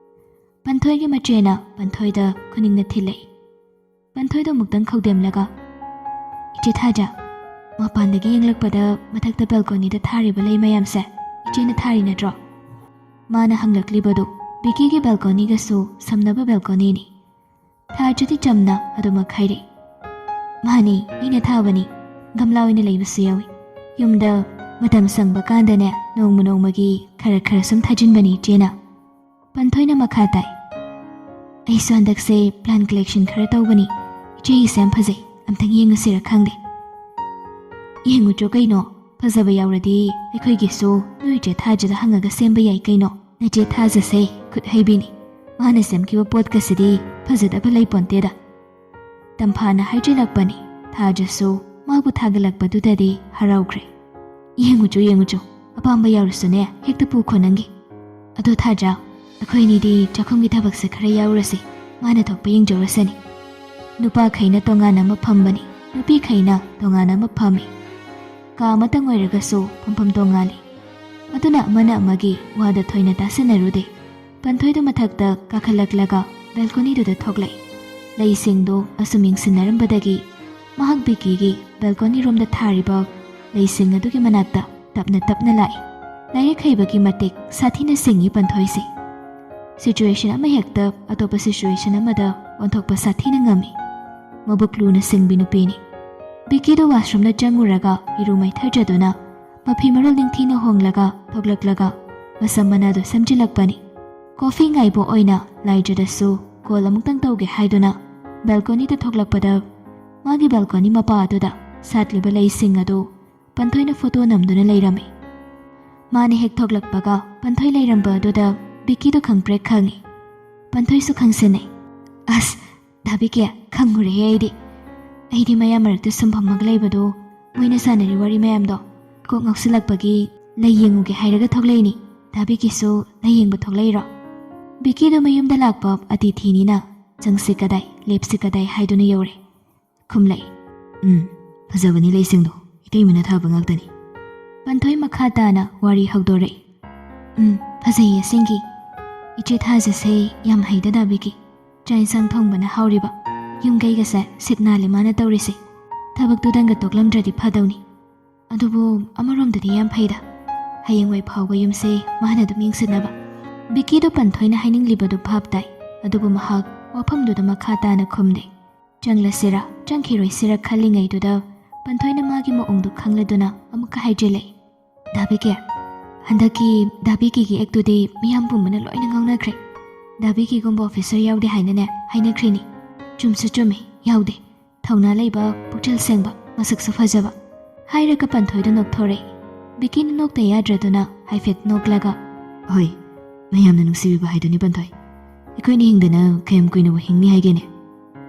ꯄꯟꯊꯣꯏꯒꯤ ꯃꯆꯦꯅ ꯄꯟꯊꯣꯏꯗ ꯈꯨꯅꯤꯡꯅ ꯊꯤꯜꯂꯛꯏ. ꯄꯟꯊꯣꯏꯗ ꯑꯃꯨꯛꯇꯪ ꯈꯧꯗꯦꯝꯂꯒ, "ꯏꯆꯦ ꯊꯥꯖ, ꯃꯄꯥꯟꯗꯒꯤ ꯌꯦꯡꯂꯛꯄꯗ ꯃꯊꯛꯇ ꯕꯦꯜꯀꯣꯅꯤꯗ ꯊꯥꯔꯤꯕ ꯂꯩ ꯃꯌꯥꯝꯁꯦ ꯏꯆꯦꯅ ꯊꯥꯔꯤ ꯅꯠꯇ꯭ꯔꯣ?" ꯃꯥꯅ ꯍꯪꯂꯛꯂꯤꯕꯗꯨ ꯕꯤꯀꯤꯒꯤ ꯕꯦꯜꯀꯣꯅꯤꯒꯁꯨ ꯁꯝꯅꯕ ꯕꯦꯜꯀꯣꯅꯤꯅꯤ. ꯊꯥꯖꯗꯤ ꯆꯝꯅ ꯑꯗꯨꯃꯛ ꯍꯥꯏꯔꯛꯏ. "ꯃꯥꯅꯤ, ꯑꯩꯅ ꯊꯥꯕꯅꯤ. ꯒꯝꯂꯥ ꯑꯣꯏꯅ ꯂꯩꯕꯁꯨ ꯌꯥꯎꯏ. ꯌꯨꯝꯗ ꯃꯇꯝ ꯁꯪꯕ ꯀꯥꯟꯗꯅꯦ ꯅꯣꯡꯃꯒꯤ ꯈꯔ ꯁꯨꯝ ꯊꯥꯖꯤꯟꯕꯅꯤ ꯏꯆꯦꯅ." ꯄꯟꯊꯣꯏꯅ ꯃꯈꯥ ꯇꯥꯏ. "ꯑꯩꯁꯨ ꯍꯟꯗꯛꯁꯦ ꯄ꯭ꯂꯥꯟ ꯀꯂꯦꯛꯁꯟ ꯈꯔ ꯇꯧꯕꯅꯤ. ꯏꯆꯦꯒꯤꯁꯦ ꯌꯥꯝ ꯐꯖꯩ. ꯑꯝꯇꯪ ꯌꯦꯡꯉꯨꯁꯤꯔ ꯈꯪꯗꯦ." "ꯌꯦꯡꯉꯨꯆꯣ ꯀꯩꯅꯣ. ꯐꯖꯕ ꯌꯥꯎꯔꯗꯤ ꯑꯩꯈꯣꯏꯒꯤꯁꯨ ꯅꯣꯏ ꯏꯆꯦ ꯊꯥꯖꯗ ꯍꯪꯉꯒ ꯁꯦꯝꯕ ꯌꯥꯏ ꯀꯩꯅꯣ. ꯅꯆꯦ ꯊꯥꯖꯁꯦ ꯈꯨꯠ ꯍꯩꯕꯤꯅꯤ. ꯃꯥꯅ ꯁꯦꯝꯈꯤꯕ ꯄꯣꯠꯀꯁꯤꯗꯤ ꯐꯖꯗꯕ ꯂꯩꯄꯣꯟꯇꯦꯗ." ꯇꯝꯐꯥꯅ ꯍꯥꯏꯖꯤꯜꯂꯛꯄꯅꯤ. ꯊꯥꯖꯁꯨ ꯃꯥꯕꯨ ꯊꯥꯒꯠꯂꯛꯄꯗꯨꯗꯗꯤ ꯍꯔꯥꯎꯈ꯭ꯔꯦ. ꯌꯦꯡꯉꯨꯆꯣ. ꯑꯄꯥꯝꯕ ꯌꯥꯎꯔꯁꯨꯅꯦ ꯍꯦꯛꯇ ꯄꯨꯈꯣ ꯅꯪꯒꯤ." "ꯑꯗꯣ ꯊꯥꯖ, ꯑꯩꯈꯣꯏꯅꯤꯗꯤ ꯆꯥꯛꯈꯨꯝꯒꯤ ꯊꯕꯛꯁꯦ ꯈꯔ ꯌꯥꯎꯔꯁꯤ. ꯃꯥꯅ ꯊꯣꯛꯄ ꯌꯦꯡꯖꯧꯔꯁꯅꯤ. ꯅꯨꯄꯥꯈꯩꯅ ꯇꯣꯉꯥꯟꯅ ꯑꯃ ꯐꯝꯕꯅꯤ, ꯅꯨꯄꯤꯈꯩꯅ ꯇꯣꯉꯥꯟꯅ ꯑꯃ ꯐꯝꯃꯤ. ꯀꯥ ꯑꯃꯇꯪ ꯑꯣꯏꯔꯒꯁꯨ ꯐꯝꯐꯝ ꯇꯣꯉꯥꯜꯂꯤ. ꯑꯗꯨꯅ ꯑꯃꯅ ꯑꯃꯒꯤ ꯋꯥꯗ ꯊꯣꯏꯅ ꯇꯥꯁꯤꯟꯅꯔꯨꯗꯦ." ꯄꯟꯊꯣꯏꯗꯨ ꯃꯊꯛꯇ ꯀꯥꯈꯠꯂꯛꯂꯒ ꯕꯦꯜꯀꯣꯅꯤꯗꯨꯗ ꯊꯣꯛꯂꯛꯏ. ꯂꯩꯁꯤꯡꯗꯨ ꯑꯁꯨꯝ ꯌꯦꯡꯁꯤꯟꯅꯔꯝꯕꯗꯒꯤ ꯃꯍꯥꯛ ꯕꯤꯀꯤꯒꯤ ꯕꯦꯜꯀꯣꯅꯤꯔꯣꯝꯗ ꯊꯥꯔꯤꯕ ꯂꯩꯁꯤꯡ ꯑꯗꯨꯒꯤ ꯃꯅꯥꯛꯇ ꯇꯞꯅ ꯂꯥꯛꯏ. ꯂꯥꯏꯔꯤꯛ ꯍꯩꯕꯒꯤ ꯃꯇꯤꯛ ꯁꯥꯊꯤꯅ ꯁꯤꯡꯉꯤ ꯄꯟꯊꯣꯏꯁꯤ. ꯁꯤꯆꯨꯋꯦꯁꯟ ꯑꯃꯍꯦꯛꯇ ꯑꯇꯣꯞꯄ ꯁꯤꯆꯨꯋꯦꯁꯟ ꯑꯃꯗ ꯑꯣꯟꯊꯣꯛꯄ ꯁꯥꯊꯤꯅ ꯉꯝꯃꯤ. ꯃꯕꯨꯛ ꯂꯨꯅ ꯁꯤꯡꯕꯤ ꯅꯨꯄꯤꯅꯤ. ꯕꯤꯀꯤꯗꯣ ꯋꯥꯁꯔꯨꯝꯗ ꯆꯪꯉꯨꯔꯒ ꯏꯔꯨ ꯃꯥꯏꯊꯖꯗꯨꯅ ꯃꯐꯤ ꯃꯔꯣꯜ ꯅꯤꯡꯊꯤꯅ ꯍꯣꯡꯂꯒ ꯊꯣꯛꯂꯛꯂꯒ ꯃꯁꯝ ꯃꯅꯥꯗꯨ ꯁꯦꯝꯖꯤꯜꯂꯛꯄꯅꯤ. ꯀꯣꯐꯤ ꯉꯥꯏꯕ ꯑꯣꯏꯅ ꯂꯥꯏꯖꯗꯁꯨ ꯀꯣꯜ ꯑꯃꯨꯛꯇꯪ ꯇꯧꯒꯦ ꯍꯥꯏꯗꯨꯅ ꯕꯦꯜꯀꯣꯅꯤꯗ ꯊꯣꯛꯂꯛꯄꯗ ꯃꯥꯒꯤ ꯕꯦꯜꯀꯣꯅꯤ ꯃꯄꯥ ꯑꯗꯨꯗ ꯁꯥꯠꯂꯤꯕ ꯂꯩꯁꯤꯡ ꯑꯗꯨ ꯄꯟꯊꯣꯏꯅ ꯐꯣꯇꯣ ꯅꯝꯗꯨꯅ ꯂꯩꯔꯝꯃꯤ. ꯃꯥꯅ ꯍꯦꯛ ꯊꯣꯛꯂꯛꯄꯒ ꯄꯟꯊꯣꯏ ꯂꯩꯔꯝꯕ ꯑꯗꯨꯗ ꯕꯤꯀꯤꯗꯣ ꯈꯪꯄ꯭ꯔꯦꯛ ꯈꯪꯉꯤ. ꯄꯟꯊꯣꯏꯁꯨ ꯈꯪꯁꯤꯟꯅꯩ. "ꯑꯁ, ꯗꯥꯕꯤꯀꯤ ꯈꯪꯉꯨꯔꯦꯍꯦ ꯑꯩꯗꯤ ꯃꯌꯥꯝ ꯃꯔꯛꯇ ꯁꯨꯝ ꯐꯝꯃꯒ ꯂꯩꯕꯗꯣ ꯃꯣꯏꯅ ꯁꯥꯟꯅꯔꯤ ꯋꯥꯔꯤ ꯃꯌꯥꯝꯗꯣ ꯀꯣꯛ ꯉꯥꯎꯁꯤꯜꯂꯛꯄꯒꯤ ꯂꯩ ꯌꯦꯡꯉꯨꯒꯦ ꯍꯥꯏꯔꯒ ꯊꯣꯛꯂꯛꯏꯅꯤ ꯗꯥꯕꯤꯀꯤꯁꯨ ꯂꯩ ꯌꯦꯡꯕ ꯊꯣꯛꯂꯛꯏꯔꯣ ꯕꯤꯀꯤꯗꯣ ꯃꯌꯨꯝꯗ ꯂꯥꯛꯄ ꯑꯇꯤꯊꯤꯅꯤꯅ ꯆꯪꯁꯤ ꯀꯗꯥꯏ ꯂꯦꯞꯁꯤ ꯀꯗꯥꯏ ꯍꯥꯏꯗꯨꯅ ꯌꯧꯔꯦ ꯈꯨꯝꯂꯛꯏ ꯐꯖꯕꯅꯤ ꯂꯩꯁꯤꯡꯗꯣ ꯏꯇꯩꯃꯅ ꯊꯥꯕ ꯉꯥꯛꯇꯅꯤ ꯄꯟꯊꯣꯏ ꯃꯈꯥ ꯇꯥꯅ ꯋꯥꯔꯤ ꯍꯧꯗꯣꯔꯛꯏ ꯐꯖꯩ ꯑꯁꯦꯡꯒꯤ ꯏꯆꯦ ꯊꯥꯖꯁꯦ ꯌꯥꯝ ꯍꯩꯗ ꯗꯥꯕꯤꯀꯤ ꯆꯥꯛ ꯏꯟꯁꯥꯡ ꯊꯣꯡꯕꯅ ꯍꯥꯎꯔꯤꯕ ꯌꯨꯝꯀꯩꯒꯁꯦ ꯁꯤꯠ ꯅꯥꯜꯂꯦ ꯃꯥꯅ ꯇꯧꯔꯤꯁꯦ ꯊꯕꯛꯇꯨꯗꯪꯒ ꯇꯣꯛꯂꯝꯗ꯭ꯔꯗꯤ ꯐꯗꯧꯅꯤ ꯑꯗꯨꯕꯨ ꯑꯃꯔꯣꯝꯗꯗꯤ ꯌꯥꯝ ꯐꯩꯗ ꯍꯌꯦꯡꯋꯥꯏ ꯐꯥꯎꯕ ꯌꯨꯝꯁꯦ ꯃꯥꯅ ꯑꯗꯨꯝ ꯌꯦꯡꯁꯤꯟꯅꯕ ꯕꯤꯀꯤꯗꯣ ꯄꯟꯊꯣꯏꯅ ꯍꯥꯏꯅꯤꯡꯂꯤꯕꯗꯨ ꯚꯥꯞ ꯇꯥꯏ ꯑꯗꯨꯕꯨ ꯃꯍꯥꯛ ꯋꯥꯐꯝꯗꯨꯗ ꯃꯈꯥ ꯇꯥꯅ ꯈꯨꯝꯗꯦ ꯆꯪꯂꯁꯤꯔꯥ ꯆꯪꯈꯤꯔꯣꯏꯁꯤꯔꯥ ꯈꯜꯂꯤꯉꯩꯗꯨꯗ ꯄꯟꯊꯣꯏꯅ ꯃꯥꯒꯤ ꯃꯑꯣꯡꯗꯨ ꯈꯪꯂꯗꯨꯅ ꯑꯃꯨꯛꯀ ꯍꯥꯏꯖꯤꯜꯂꯛꯏ ꯗꯥꯕꯤꯀꯤ ꯍꯟꯗꯛꯀꯤ ꯗꯥꯕꯤꯀꯤꯒꯤ ꯑꯦꯛꯇꯨꯗꯤ ꯃꯤꯌꯥꯝ ꯄꯨꯝꯕꯅ ꯂꯣꯏꯅ ꯉꯥꯎꯅꯈ꯭ꯔꯦ ꯗꯥꯕꯤꯀꯤꯒꯨꯝꯕ ꯑꯣꯐꯤꯁꯔ ꯌꯥꯎꯗꯦ ꯍꯥꯏꯅꯅꯦ ꯍꯥꯏꯅꯈ꯭ꯔꯤꯅꯤ ꯆꯨꯝꯁꯨ ꯆꯨꯝꯃꯤ ꯌꯥꯎꯗꯦ ꯊꯧꯅꯥ ꯂꯩꯕ ꯄꯨꯛꯆꯦꯜ ꯁꯦꯡꯕ ꯃꯁꯛꯁꯨ ꯐꯖꯕ ꯍꯥꯏꯔꯒ ꯄꯟꯊꯣꯏꯗ ꯅꯣꯛꯊꯣꯔꯛꯏ ꯕꯤꯀꯤꯅ ꯅꯣꯛꯇ ꯌꯥꯗ꯭ꯔꯗꯨꯅ ꯍꯥꯏꯐꯦꯠ ꯅꯣꯛꯂꯒ ꯍꯣꯏ ꯃꯌꯥꯝꯅ ꯅꯨꯡꯁꯤꯕꯤꯕ ꯍꯥꯏꯗꯨꯅꯤ ꯄꯟꯊꯣꯏ ꯑꯩꯈꯣꯏꯅ ꯍꯤꯡꯗꯅ ꯀꯌꯥꯝ ꯀꯨꯏꯅꯕꯨ ꯍꯤꯡꯅꯤ ꯍꯥꯏꯒꯦꯅꯦ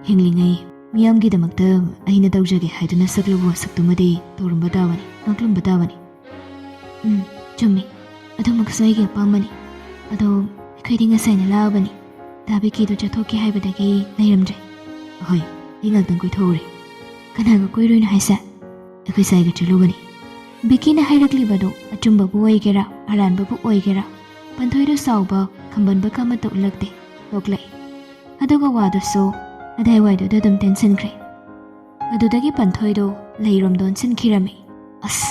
ꯍꯤꯡꯂꯤꯉꯩ ꯃꯤꯌꯥꯝꯒꯤꯗꯃꯛꯇ ꯑꯩꯅ ꯇꯧꯖꯒꯦ ꯍꯥꯏꯗꯨꯅ ꯁꯛꯂꯨꯕ ꯋꯥꯁꯛꯇꯨꯃꯗꯤ ꯇꯧꯔꯝꯕ ꯇꯥꯕꯅꯤ ꯉꯥꯛꯂꯝꯕ ꯇꯥꯕꯅꯤ ꯆꯨꯝꯃꯤ ꯑꯗꯨꯃꯛꯁꯨ ꯑꯩꯒꯤ ꯑꯄꯥꯝꯕꯅꯤ ꯑꯗꯣ ꯑꯩꯈꯣꯏꯗꯤ ꯉꯁꯥꯏꯅ ꯂꯥꯛꯑꯕꯅꯤ ꯗꯥꯕꯤꯀꯤꯗꯨ ꯆꯠꯊꯣꯛꯀꯦ ꯍꯥꯏꯕꯗꯒꯤ ꯂꯩꯔꯝꯗ꯭ꯔꯦ ꯍꯣꯏ ꯑꯩ ꯉꯥꯛꯇꯪ ꯀꯣꯏꯊꯣꯛꯎꯔꯦ ꯀꯅꯥꯒ ꯀꯣꯏꯔꯣꯏꯅꯣ ꯍꯥꯏꯁꯦ ꯑꯩꯈꯣꯏ ꯁꯥꯏꯒ ꯆꯠꯂꯨꯕꯅꯤ ꯕꯤꯀꯤꯅ ꯍꯥꯏꯔꯛꯂꯤꯕꯗꯨ ꯑꯆꯨꯝꯕꯕꯨ ꯑꯣꯏꯒꯦꯔꯥ ꯑꯔꯥꯟꯕꯕꯨ ꯑꯣꯏꯒꯦꯔꯥ ꯄꯟꯊꯣꯏꯗ ꯁꯥꯎꯕ ꯈꯝꯕꯟꯕ ꯑꯃꯠꯇ ꯎꯠꯂꯛꯇꯦ ꯅꯣꯛꯂꯛꯏ ꯑꯗꯨꯒ ꯋꯥꯗꯨꯁꯨ ꯑꯗꯥꯏꯋꯥꯏꯗꯨꯗ ꯑꯗꯨꯝ ꯇꯦꯟꯁꯤꯟꯈ꯭ꯔꯦ ꯑꯗꯨꯗꯒꯤ ꯄꯟꯊꯣꯏꯗꯣ ꯂꯩꯔꯣꯝꯗ ꯑꯣꯟꯁꯤꯟꯈꯤꯔꯝꯃꯤ ꯑꯁ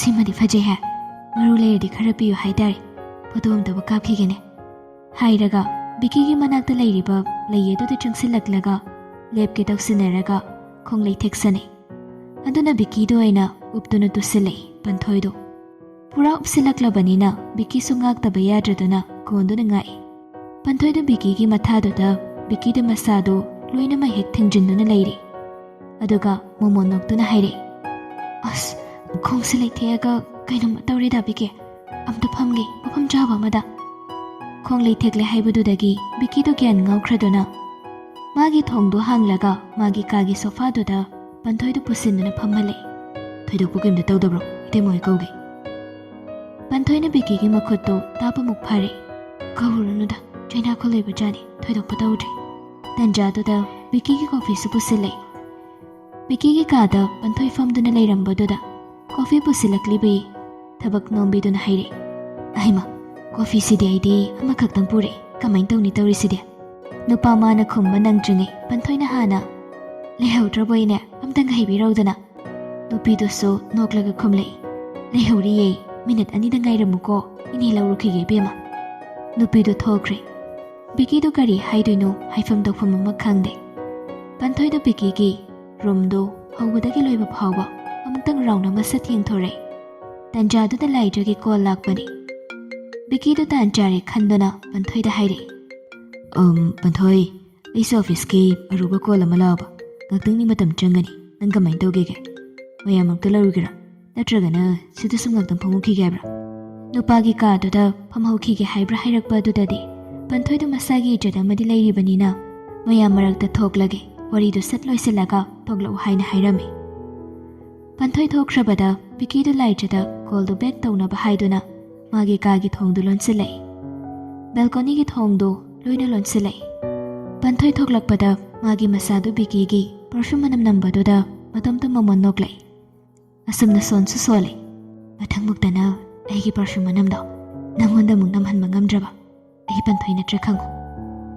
ꯁꯤꯃꯗꯤ ꯐꯖꯩꯍꯦ ꯃꯔꯨ ꯂꯩꯔꯗꯤ ꯈꯔ ꯄꯤꯌꯨ ꯍꯥꯏꯇꯥꯔꯦ ꯐꯣꯇꯣ ꯑꯝꯇꯕꯨ ꯀꯥꯞꯈꯤꯒꯦꯅꯦ ꯍꯥꯏꯔꯒ ꯕꯤꯀꯤꯒꯤ ꯃꯅꯥꯛꯇ ꯂꯩꯔꯤꯕ ꯂꯩ ꯑꯗꯨꯗ ꯆꯪꯁꯤꯜꯂꯛꯂꯒ ꯂꯦꯞꯀꯦ ꯇꯧꯁꯤꯟꯅꯔꯒ ꯈꯣꯡꯂꯩ ꯊꯦꯛꯁꯟꯅꯩ ꯑꯗꯨꯅ ꯕꯤꯀꯤꯗꯣ ꯑꯣꯏꯅ ꯎꯞꯇꯨꯅ ꯇꯨꯁꯤꯜꯂꯛꯏ ꯄꯟꯊꯣꯏꯗꯣ ꯄꯨꯔꯥ ꯎꯞꯁꯤꯜꯂꯛꯂꯕꯅꯤꯅ ꯕꯤꯀꯤꯁꯨ ꯉꯥꯛꯇꯕ ꯌꯥꯗ꯭ꯔꯗꯨꯅ ꯀꯣꯟꯗꯨꯅ ꯉꯥꯛꯏ ꯄꯟꯊꯣꯏꯗꯣ ꯕꯤꯀꯤꯒꯤ ꯃꯊꯥꯗꯨꯗ ꯕꯤꯀꯤꯗ ꯃꯁꯥꯗꯣ ꯂꯣꯏꯅꯃꯛ ꯍꯦꯛ ꯊꯤꯡꯖꯤꯟꯗꯨꯅ ꯂꯩꯔꯤ ꯑꯗꯨꯒ ꯃꯣꯃꯣꯟ ꯅꯣꯛꯇꯨꯅ ꯍꯥꯏꯔꯛꯏ ꯑꯁ ꯈꯣꯡꯁꯦ ꯂꯩꯊꯦꯛꯑꯒ ꯀꯩꯅꯣꯝꯃ ꯇꯧꯔꯦ ꯗꯥꯕꯤꯀꯤ ꯑꯝꯇ ꯐꯝꯒꯦ ꯃꯐꯝ ꯆꯥꯕ ꯑꯃꯗ ꯈꯣꯡꯂꯩ ꯊꯦꯛꯂꯦ ꯍꯥꯏꯕꯗꯨꯗꯒꯤ ꯕꯤꯀꯤꯗꯣ ꯒ꯭ꯌꯥꯟ ꯉꯥꯎꯈ꯭ꯔꯗꯨꯅ ꯃꯥꯒꯤ ꯊꯣꯡꯗꯣ ꯍꯥꯡꯂꯒ ꯃꯥꯒꯤ ꯀꯥꯒꯤ ꯁꯣꯐꯥꯗꯨꯗ ꯄꯟꯊꯣꯏꯗꯣ ꯄꯨꯁꯤꯟꯗꯨꯅ ꯐꯝꯍꯜꯂꯛꯏ ꯊꯣꯏꯗꯣꯛꯄ ꯀꯩꯝꯇ ꯇꯧꯗꯕ꯭ꯔꯣ ꯏꯇꯩꯃꯣꯏ ꯀꯧꯒꯦ ꯄꯟꯊꯣꯏꯅ ꯕꯤꯀꯤꯒꯤ ꯃꯈꯨꯠꯇꯣ ꯇꯥꯞꯄꯃꯨꯛ ꯐꯥꯔꯛꯏ ꯀꯧꯔꯨꯔꯅꯨꯗ ꯆꯩꯅꯥꯈꯣꯜ ꯂꯩꯕꯖꯥꯠꯅꯤ ꯊꯣꯏꯗꯣꯛꯄ ꯇꯧꯗ꯭ꯔꯤ ꯇꯟꯖꯥꯗꯨꯗ ꯕꯤꯀꯤꯒꯤ ꯀꯣꯐꯤꯁꯨ ꯄꯨꯁꯤꯜꯂꯛꯏ ꯕꯤꯀꯤꯒꯤ ꯀꯥꯗ ꯄꯟꯊꯣꯏ ꯐꯝꯗꯨꯅ ꯂꯩꯔꯝꯕꯗꯨꯗ ꯀꯣꯐꯤ ꯄꯨꯁꯤꯜꯂꯛꯂꯤꯕꯤ ꯊꯕꯛ ꯅꯣꯝꯕꯤꯗꯨꯅ ꯍꯥꯏꯔꯛꯏ ꯑꯩꯃ ꯀꯣꯐꯤꯁꯤꯗꯤ ꯑꯩꯗꯤ ꯑꯃꯈꯛꯇꯪ ꯄꯨꯔꯛꯏ ꯀꯃꯥꯏꯅ ꯇꯧꯅꯤ ꯇꯧꯔꯤꯁꯤꯗꯤ ꯅꯨꯄꯥ ꯃꯥꯅ ꯈꯨꯝꯕ ꯅꯪꯗ꯭ꯔꯤꯉꯩ ꯄꯟꯊꯣꯏꯅ ꯍꯥꯟꯅ ꯂꯩꯍꯧꯗ꯭ꯔꯕꯣꯏꯅꯦ ꯑꯝꯇꯪꯒ ꯍꯩꯕꯤꯔꯧꯗꯅ ꯅꯨꯄꯤꯗꯨꯁꯨ ꯅꯣꯛꯂꯒ ꯈꯨꯝꯂꯛꯏ ꯂꯩꯍꯧꯔꯤꯌꯦ ꯃꯤꯅꯤꯠ 2ꯗ ꯉꯥꯏꯔꯝꯃꯨꯀꯣ ꯏꯅꯦ ꯂꯧꯔꯨꯈꯤꯒꯦ ꯏꯕꯦꯝꯃ ꯅꯨꯄꯤꯗꯨ ꯊꯣꯛꯈ꯭ꯔꯦ ꯕꯤꯀꯤꯗꯨ ꯀꯔꯤ ꯍꯥꯏꯗꯣꯏꯅꯣ ꯍꯥꯏꯐꯝ ꯇꯧꯐꯝ ꯑꯃ ꯈꯪꯗꯦ ꯄꯟꯊꯣꯏꯗꯨ ꯕꯤꯀꯤꯒꯤ ꯔꯨꯝꯗꯣ ꯍꯧꯕꯗꯒꯤ ꯂꯣꯏꯕ ꯐꯥꯎꯕ ꯑꯃꯨꯛꯇꯪ ꯔꯥꯎꯟ ꯑꯃ ꯁꯠ ꯌꯦꯡꯊꯣꯔꯛꯏ ꯇꯟꯖꯥꯗꯨꯗ ꯂꯥꯏꯗ꯭ꯔꯒꯤ ꯀꯣꯜ ꯂꯥꯛꯄꯅꯤ ꯕꯤꯀꯤꯗꯨ ꯇꯥꯟ ꯆꯥꯔꯦ ꯈꯟꯗꯨꯅ ꯄꯟꯊꯣꯏꯗ ꯍꯥꯏꯔꯛꯏ ꯄꯟꯊꯣꯏ ꯑꯩꯁꯨ ꯑꯣꯐꯤꯁꯀꯤ ꯑꯔꯨꯕ ꯀꯣꯜ ꯑꯃ ꯂꯥꯛꯑꯕ ꯉꯥꯛꯇꯪꯗꯤ ꯃꯇꯝ ꯆꯪꯒꯅꯤ ꯅꯪ ꯀꯃꯥꯏꯅ ꯇꯧꯒꯦꯒꯦ ꯃꯌꯥꯝꯃꯛꯇ ꯂꯧꯔꯨꯒꯦꯔꯥ ꯅꯠꯇ꯭ꯔꯒꯅ ꯁꯤꯗ ꯁꯨꯝ ꯉꯥꯛꯇꯪ ꯐꯝꯍꯧꯈꯤꯒꯦ ꯍꯥꯏꯕ꯭ꯔꯥ ꯅꯨꯄꯥꯒꯤ ꯀꯥꯗꯨꯗ ꯐꯝꯍꯧꯈꯤꯒꯦ ꯍꯥꯏꯕ꯭ꯔꯥ ꯍꯥꯏꯔꯛꯄ ꯑꯗꯨꯗꯗꯤ ꯄꯟꯊꯣꯏꯗꯨ ꯃꯁꯥꯒꯤ ꯏꯖꯠ ꯑꯃꯗꯤ ꯂꯩꯔꯤꯕꯅꯤꯅ ꯃꯌꯥꯝ ꯃꯔꯛꯇ ꯊꯣꯛꯂꯒꯦ ꯋꯥꯔꯤꯗꯨ ꯁꯠ ꯂꯣꯏꯁꯤꯜꯂꯒ ꯊꯣꯛꯂꯛꯎ ꯍꯥꯏꯅ ꯍꯥꯏꯔꯝꯃꯤ ꯄꯟꯊꯣꯏ ꯊꯣꯛꯈ꯭ꯔꯕꯗ ꯕꯤꯀꯤꯗꯨ ꯂꯥꯏꯖꯗ ꯀꯣꯜꯗꯨ ꯕꯦꯛ ꯇꯧꯅꯕ ꯍꯥꯏꯗꯨꯅ ꯃꯥꯒꯤ ꯀꯥꯒꯤ ꯊꯣꯡꯗꯨ ꯂꯣꯟꯁꯤꯜꯂꯛꯏ ꯕꯦꯜꯀꯣꯅꯤꯒꯤ ꯊꯣꯡꯗꯨ ꯂꯣꯏꯅ ꯂꯣꯟꯁꯤꯜꯂꯛꯏ ꯄꯟꯊꯣꯏ ꯊꯣꯛꯂꯛꯄꯗ ꯃꯥꯒꯤ ꯃꯁꯥꯗꯨ ꯕꯤꯀꯤꯒꯤ ꯄꯔꯐ꯭ꯌꯨꯝ ꯃꯅꯝ ꯅꯝꯕꯗꯨꯗ ꯃꯇꯣꯝꯇ ꯃꯃꯣꯟ ꯅꯣꯛꯂꯛꯏ ꯑꯁꯨꯝꯅ ꯁꯣꯟꯁꯨ ꯁꯣꯜꯂꯤ ꯃꯊꯪꯃꯨꯛꯇꯅ ꯑꯩꯒꯤ ꯄꯔꯐ꯭ꯌꯨꯝ ꯃꯅꯝꯗꯣ ꯅꯪꯉꯣꯟꯗ ꯑꯃꯨꯛ ꯅꯝꯍꯟꯕ ꯉꯝꯗ꯭ꯔꯕ ꯑꯩ ꯄꯟꯊꯣꯏ ꯅꯠꯇ꯭ꯔ ꯈꯪꯉꯨ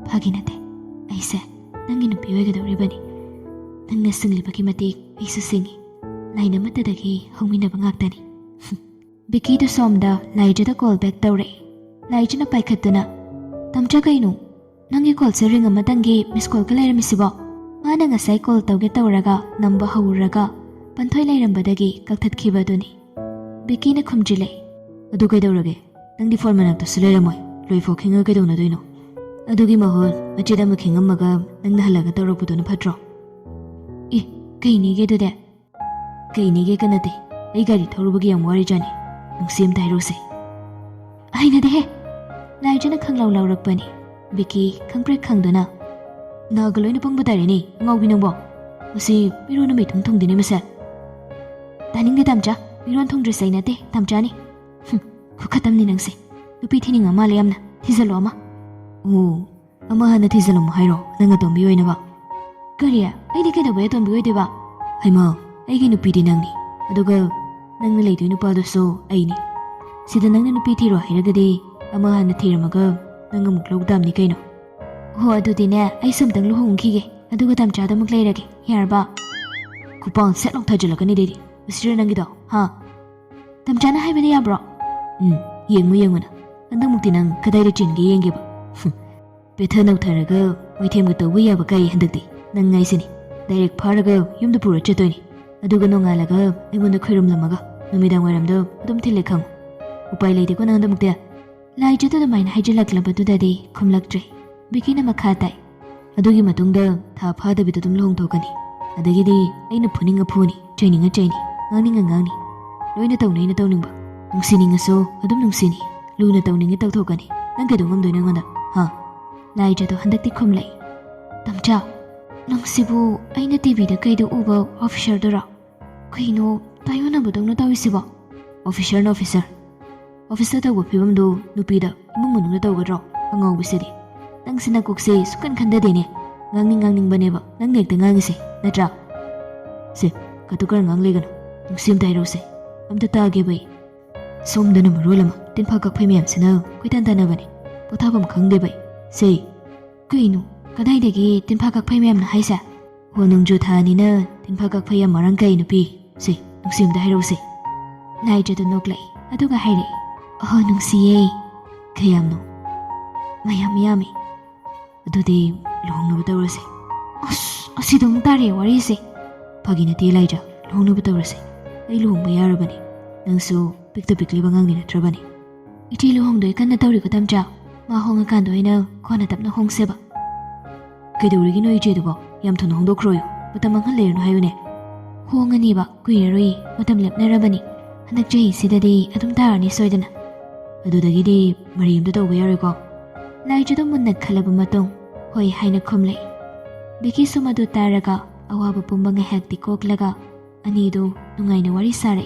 ꯐꯥꯒꯤ ꯅꯠꯇꯦ ꯑꯩꯁꯦ ꯅꯪꯒꯤ ꯅꯨꯄꯤ ꯑꯣꯏꯒꯗꯧꯔꯤꯕꯅꯤ ꯅꯪꯅ ꯁꯤꯡꯂꯤꯕꯒꯤ ꯃꯇꯤꯛ ꯑꯩꯁꯨ ꯁꯤꯡꯉꯤ ꯂꯥꯏꯟ ꯑꯃꯠꯇꯗꯒꯤ ꯍꯧꯃꯤꯟꯅꯕ ꯉꯥꯛꯇꯅꯤ ꯕꯤꯀꯤꯗꯨ ꯁꯣꯝꯗ ꯂꯥꯏꯖꯗ ꯀꯣꯜ ꯕꯦꯛ ꯇꯧꯔꯛꯏ ꯂꯥꯏꯖꯅ ꯄꯥꯏꯈꯠꯇꯨꯅ ꯇꯝꯆꯥ ꯀꯩꯅꯣ ꯅꯪꯒꯤ ꯀꯣꯜꯁꯦ ꯔꯤꯡ ꯑꯃꯇꯪꯒꯤ ꯃꯤꯁ ꯀꯣꯜꯒ ꯂꯩꯔꯝꯃꯤꯁꯤꯕꯣ ꯃꯥꯅ ꯉꯁꯥꯏ ꯀꯣꯜ ꯇꯧꯒꯦ ꯇꯧꯔꯒ ꯅꯝꯕ ꯍꯧꯔꯨꯔꯒ ꯄꯟꯊꯣꯏ ꯂꯩꯔꯝꯕꯗꯒꯤ ꯀꯛꯊꯠꯈꯤꯕꯗꯨꯅꯤ ꯕꯤꯀꯤꯅ ꯈꯨꯝꯖꯤꯜꯂꯛꯏ ꯑꯗꯨ ꯀꯩꯗꯧꯔꯒꯦ ꯅꯪꯗꯤ ꯐꯣꯟ ꯃꯅꯥꯛꯇꯁꯨ ꯂꯩꯔꯝꯃꯣꯏ ꯂꯣꯏꯐꯥꯎ ꯈꯤꯡꯉꯒ ꯀꯩꯗꯧꯅꯗꯣꯏꯅꯣ ꯑꯗꯨꯒꯤ ꯃꯍꯨꯠ ꯃꯆꯦꯠ ꯑꯃ ꯈꯤꯡꯉꯝꯃꯒ ꯅꯪꯅ ꯍꯜꯂꯒ ꯇꯧꯔꯛꯄꯗꯨꯅ ꯐꯠꯇ꯭ꯔꯣ ꯀꯩꯅꯤꯒꯦ ꯑꯗꯨꯗꯤ ꯀꯩꯅꯤꯒꯦ ꯀꯅꯗꯦ ꯑꯩ ꯒꯥꯔꯤ ꯊꯧꯔꯨꯕꯒꯤ ꯌꯥꯝ ꯋꯥꯔꯤꯖꯥꯅꯤ ꯅꯨꯡꯁꯤ ꯑꯝꯇ ꯍꯥꯏꯔꯨꯁꯦ ꯍꯩꯅꯗꯦꯍꯦ ꯂꯥꯏꯖꯅ ꯈꯪꯂꯥꯎ ꯂꯥꯎꯔꯛꯄꯅꯤ ꯕꯤꯀꯤ ꯈꯪꯄ꯭ꯔꯦꯛ ꯈꯪꯗꯨꯅ Naga loina pangba tareni ngaubi nangbo. Masi miron na may thong din masa. Taning de tamcha miron thong dress ay nate tamcha ni. Kukatam ni nangse. Lupi thining ama layam na thizalo ama. Oo, ama hana thizalo mo hayro nanga tombi oy na ba. Kariya ay di kada ba tombi oy de ba. Hay ma ay gi nupi di nangni. Aduga nangna laytoy nupa do so ay ni. Sida nangna nupi thiro hayragadi ama hana thiramaga nanga muklaw dam ni kaino. Ho adudi ne ay samtang luhongkige aduga tamcha da muklayrage yarba. Kupang set long thajulagani dedi. Usira nangido ha. Tamcha na haybani yabro. Yengmu na. Andang mukti nang kadai da chin gi yengge ba. Betha nau tharaga waithem ga tawi yaba kai handakti nang ngai sini. Direct pharaga yumda pura chatoy ni. Aduga no ngalaga aingonda khairum lamaga numidang wairamdo adum thile khang. Upai leide ko nang mukti lai jata da main haijalak labadu dadi khumlaktre. Bikina makha tai. Adugi matungda tha phada bitu dum long thokani. Adagidi aina phuninga phuni traininga traini ngangninga ngangni. Loina tawnaina tawningba. Nungsiningaso adum nungsini. Luna tawninga tawthokani. Nang kedu ngamdoi nangona. Ha. Lai jata handakti khumlai. Tamcha. Nangsibu aina TV da kaidu uba officer dara. Kaino tayona budong na tawisiba. Officer na officer. Officer tawba phibamdo nupida imung manungna tawgadro. Angaw bisidi. Nang sinakukse sukan khanda dene. Ngangning baneba. Nang nekta ngangise. Natra. Se katukar ngang legano. Nungsim tayo se. Amta taage bay. Somda na marulama. Tinpa kakpay miyam sina. Kuitan tana bani. Potabam khangde bay. Se. Kaino. Kadai dagi tinpa kakpay miyam na haisa. Huanung jo thani na tinpa kakpay yam marangkay nupi. Se. Nungsim tayo se. Lai jado noklay. Aduga hayre. Oh nungsiye. Kayam no. Mayami. Adudi luhong na batawrase. Asidong tari warise. Pagi na tilayja luhong na batawrase. Ay luhong bayarabani. Nangso pikta pikli bangang ninatrabani. Iti luhong do'y kan natawri ko tamcha. Mahong akan do'y na kuha natap na hong seba. Kaidawrigi no ije dubo. Yam to na hong dokroyo. Matamang halayro no hayo ne. Huwang nga niba kuiraroi matamlap na rabani. Handak jahi sidadi atum tarani soydana. Adudagidi mariyam da tawba yaroy ko. Lai jado munna khalaba matong hoy haina khumlay. Biki sumadu taraga awaba pumbang hekti koklaga anido nungay na wari saray.